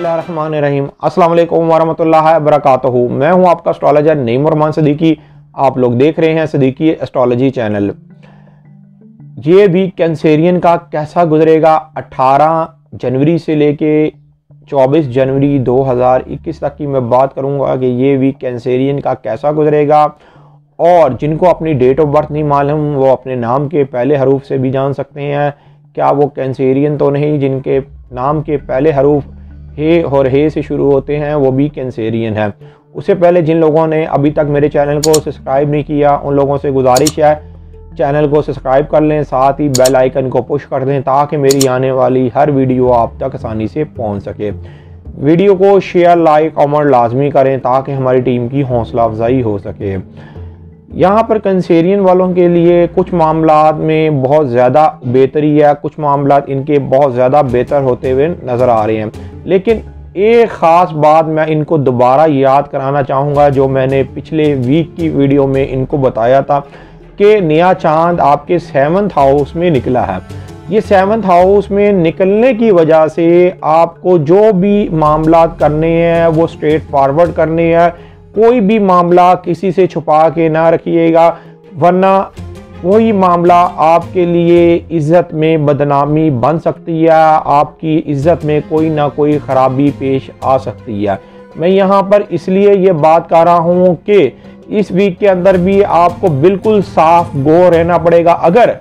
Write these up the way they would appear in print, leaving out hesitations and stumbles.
बिस्मिल्लाहिर्रहमानिर्रहीम। अस्सलाम वालेकुम वरहमतुल्लाहि वबरकातुहू। मैं हूं आपका एस्ट्रोलॉजर नईम रहमान सदीकी। आप लोग देख रहे हैं सदीकी एस्ट्रोलॉजी चैनल। ये वीक कैंसेरियन का कैसा गुजरेगा, 18 जनवरी से लेके 24 जनवरी 2021 तक की मैं बात करूंगा कि ये वीक कैंसेरियन का कैसा गुजरेगा। और जिनको अपनी डेट ऑफ बर्थ नहीं मालूम वो अपने नाम के पहले हरूफ से भी जान सकते हैं क्या वो कैंसेरियन तो नहीं। जिनके नाम के पहले हरूफ हे और हे से शुरू होते हैं वो भी कैंसेरियन है। उससे पहले जिन लोगों ने अभी तक मेरे चैनल को सब्सक्राइब नहीं किया उन लोगों से गुजारिश है चैनल को सब्सक्राइब कर लें, साथ ही बेल आइकन को पुश कर दें ताकि मेरी आने वाली हर वीडियो आप तक आसानी से पहुंच सके। वीडियो को शेयर, लाइक, कमेंट लाजमी करें ताकि हमारी टीम की हौसला अफजाई हो सके। यहाँ पर कैंसेरियन वालों के लिए कुछ मामलात में बहुत ज़्यादा बेहतरी है, कुछ मामलात इनके बहुत ज़्यादा बेहतर होते हुए नज़र आ रहे हैं। लेकिन एक ख़ास बात मैं इनको दोबारा याद कराना चाहूँगा जो मैंने पिछले वीक की वीडियो में इनको बताया था कि नया चांद आपके 7th हाउस में निकला है। ये 7th हाउस में निकलने की वजह से आपको जो भी मामलात करने हैं वो स्ट्रेट फॉरवर्ड करने हैं। कोई भी मामला किसी से छुपा के ना रखिएगा, वरना वही मामला आपके लिए इज़्ज़त में बदनामी बन सकती है, आपकी इज़्ज़त में कोई ना कोई ख़राबी पेश आ सकती है। मैं यहाँ पर इसलिए ये बात कर रहा हूँ कि इस वीक के अंदर भी आपको बिल्कुल साफ गो रहना पड़ेगा। अगर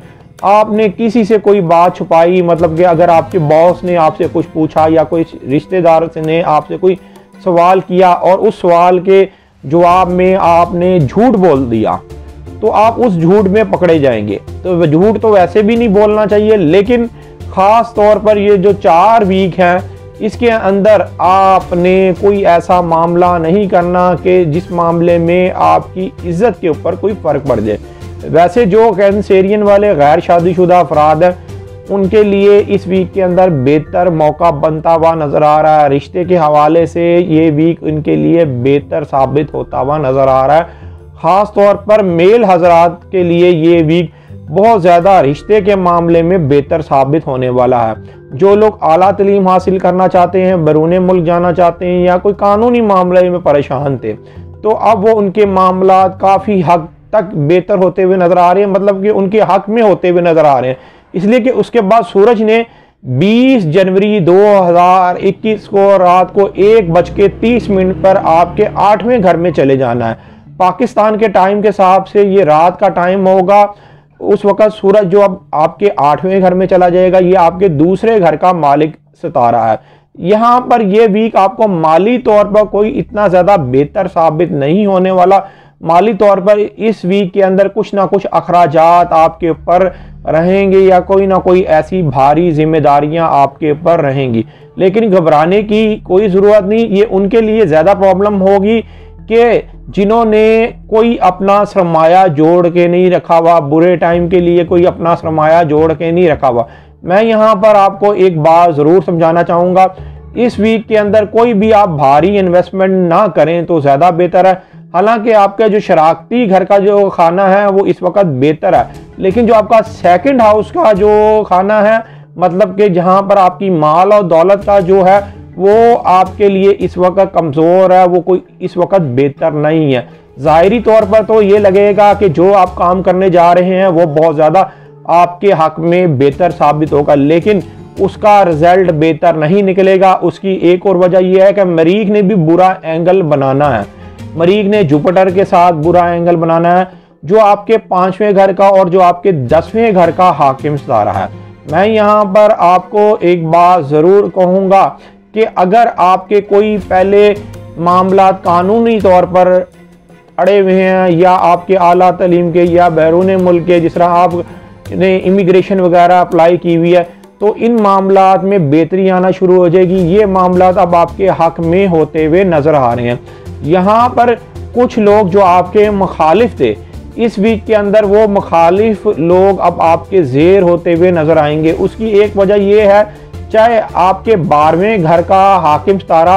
आपने किसी से कोई बात छुपाई, मतलब कि अगर आपके बॉस ने आपसे कुछ पूछा या कोई रिश्तेदार ने आपसे कोई सवाल किया और उस सवाल के जवाब में आपने झूठ बोल दिया तो आप उस झूठ में पकड़े जाएंगे। तो झूठ तो वैसे भी नहीं बोलना चाहिए, लेकिन ख़ास तौर पर ये जो 4 वीक हैं इसके अंदर आपने कोई ऐसा मामला नहीं करना कि जिस मामले में आपकी इज़्ज़त के ऊपर कोई फ़र्क पड़ जाए। वैसे जो कैंसेरियन वाले गैर शादीशुदा अफराद हैं उनके लिए इस वीक के अंदर बेहतर मौका बनता हुआ नज़र आ रहा है। रिश्ते के हवाले से ये वीक इनके लिए बेहतर साबित होता हुआ नज़र आ रहा है। ख़ास तौर पर मेल हजरात के लिए ये वीक बहुत ज़्यादा रिश्ते के मामले में बेहतर साबित होने वाला है। जो लोग आला तालीम हासिल करना चाहते हैं, बैरून मुल्क जाना चाहते हैं या कोई कानूनी मामले में परेशान थे तो अब वो उनके मामला काफ़ी हद तक बेहतर होते हुए नज़र आ रहे हैं, मतलब कि उनके हक में होते हुए नज़र आ रहे हैं। इसलिए कि उसके बाद सूरज ने 20 जनवरी 2021 को रात को 1:30 पर आपके 8वें घर में चले जाना है। पाकिस्तान के टाइम के हिसाब से ये रात का टाइम होगा। उस वक़्त सूरज जो अब आपके 8वें घर में चला जाएगा, ये आपके दूसरे घर का मालिक सितारा है। यहाँ पर ये वीक आपको माली तौर पर कोई इतना ज़्यादा बेहतर साबित नहीं होने वाला। माली तौर पर इस वीक के अंदर कुछ ना कुछ अखराजात आपके ऊपर रहेंगे या कोई ना कोई ऐसी भारी जिम्मेदारियां आपके ऊपर रहेंगी, लेकिन घबराने की कोई ज़रूरत नहीं। ये उनके लिए ज़्यादा प्रॉब्लम होगी कि जिन्होंने कोई अपना सरमाया जोड़ के नहीं रखा हुआ, बुरे टाइम के लिए कोई अपना सरमाया जोड़ के नहीं रखा हुआ। मैं यहाँ पर आपको एक बात ज़रूर समझाना चाहूँगा, इस वीक के अंदर कोई भी आप भारी इन्वेस्टमेंट ना करें तो ज़्यादा बेहतर है। हालांकि आपका जो शराकती घर का जो खाना है वो इस वक्त बेहतर है, लेकिन जो आपका 2nd हाउस का जो खाना है, मतलब कि जहां पर आपकी माल और दौलत का जो है वो आपके लिए इस वक्त कमज़ोर है, वो कोई इस वक्त बेहतर नहीं है। ज़ाहिरी तौर पर तो ये लगेगा कि जो आप काम करने जा रहे हैं वो बहुत ज़्यादा आपके हक में बेहतर साबित होगा, लेकिन उसका रिजल्ट बेहतर नहीं निकलेगा। उसकी एक और वजह यह है कि मरीख ने भी बुरा एंगल बनाना है। मरीख ने जुपिटर के साथ बुरा एंगल बनाना है जो आपके 5वें घर का और जो आपके 10वें घर का हाकिम सितारा है। मैं यहाँ पर आपको एक बात ज़रूर कहूँगा कि अगर आपके कोई पहले मामला कानूनी तौर पर अड़े हुए हैं या आपके आला तालीम के या बैरून मुल्क के, जिस तरह आपने इमिग्रेशन वगैरह अप्लाई की हुई है, तो इन मामलात में बेहतरी आना शुरू हो जाएगी। ये मामलात अब आपके हक में होते हुए नज़र आ रहे हैं। यहाँ पर कुछ लोग जो आपके मुखालिफ थे इस वीक के अंदर वो मुखालिफ लोग अब आपके ज़ेर होते हुए नज़र आएंगे। उसकी एक वजह यह है, चाहे आपके 12वें घर का हाकिम सितारा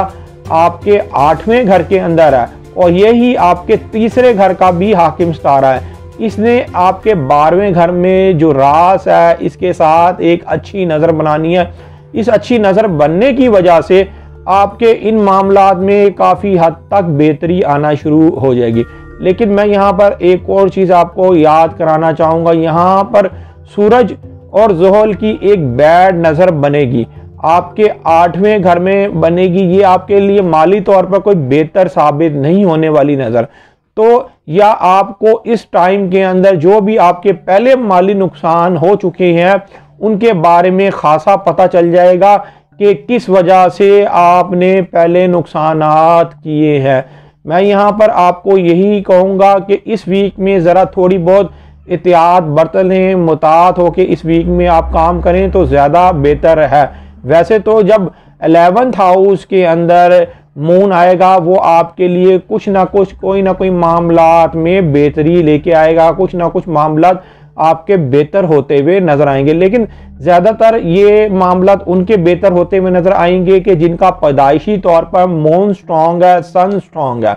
आपके 8वें घर के अंदर है और यही आपके तीसरे घर का भी हाकिम सितारा है, इसने आपके 12वें घर में जो रास है इसके साथ एक अच्छी नज़र बनानी है। इस अच्छी नज़र बनने की वजह से आपके इन मामलात में काफ़ी हद तक बेहतरी आना शुरू हो जाएगी। लेकिन मैं यहाँ पर एक और चीज़ आपको याद कराना चाहूँगा, यहाँ पर सूरज और ज़ोहल की एक बैड नज़र बनेगी, आपके 8वें घर में बनेगी। ये आपके लिए माली तौर पर कोई बेहतर साबित नहीं होने वाली नज़र। तो या आपको इस टाइम के अंदर जो भी आपके पहले माली नुकसान हो चुके हैं उनके बारे में खासा पता चल जाएगा कि किस वजह से आपने पहले नुकसानात किए हैं। मैं यहाँ पर आपको यही कहूँगा कि इस वीक में ज़रा थोड़ी बहुत एहतियात बरत लें, मुतात हो कि इस वीक में आप काम करें तो ज़्यादा बेहतर है। वैसे तो जब 11th हाउस के अंदर मून आएगा वो आपके लिए कुछ ना कुछ कोई ना कोई मामलात में बेहतरी लेके आएगा, कुछ ना कुछ मामलात आपके बेहतर होते हुए नजर आएंगे। लेकिन ज़्यादातर ये मामलात उनके बेहतर होते हुए नजर आएंगे कि जिनका पैदाइशी तौर पर मून स्ट्रॉन्ग है, सन स्ट्रॉन्ग है।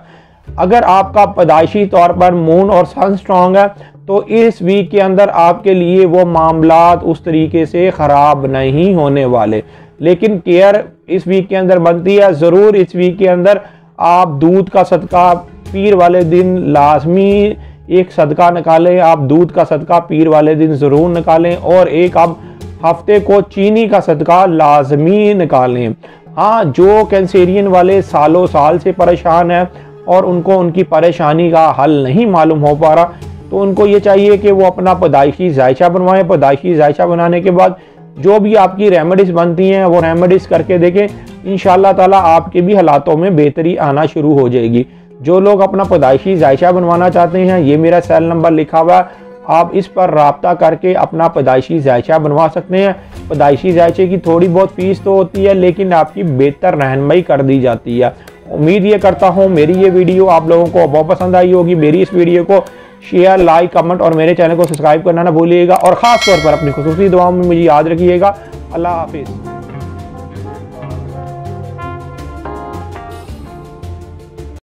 अगर आपका पैदाइशी तौर पर मून और सन स्ट्रॉन्ग है तो इस वीक के अंदर आपके लिए वो मामलात उस तरीके से ख़राब नहीं होने वाले। लेकिन केयर इस वीक के अंदर बनती है। ज़रूर इस वीक के अंदर आप दूध का सदका पीर वाले दिन लाजमी एक सदका निकालें, आप दूध का सदका पीर वाले दिन ज़रूर निकालें, और एक आप हफ्ते को चीनी का सदका लाजमी निकालें। हाँ, जो कैंसेरियन वाले सालों साल से परेशान है और उनको उनकी परेशानी का हल नहीं मालूम हो पा रहा, तो उनको ये चाहिए कि वो अपना पैदाइशी जायचा बनवाएं। पैदाइशी जायचा बनाने के बाद जो भी आपकी रेमेडीज़ बनती हैं वो रेमेडीज़ करके देखें, इंशाअल्लाह ताला आपके भी हालातों में बेहतरी आना शुरू हो जाएगी। जो लोग अपना पैदाइशी जायचा बनवाना चाहते हैं, ये मेरा सेल नंबर लिखा हुआ है, आप इस पर राब्ता करके अपना पैदाइशी जायचा बनवा सकते हैं। पैदाइशी जायचे की थोड़ी बहुत फीस तो होती है, लेकिन आपकी बेहतर रहनुमाई कर दी जाती है। उम्मीद ये करता हूँ मेरी ये वीडियो आप लोगों को बहुत पसंद आई होगी। मेरी इस वीडियो को शेयर, लाइक, कमेंट और मेरे चैनल को सब्सक्राइब करना ना भूलिएगा, और ख़ास तौर पर अपनी खुसूसी दुआओं में मुझे याद रखिएगा। अल्लाह हाफिज़।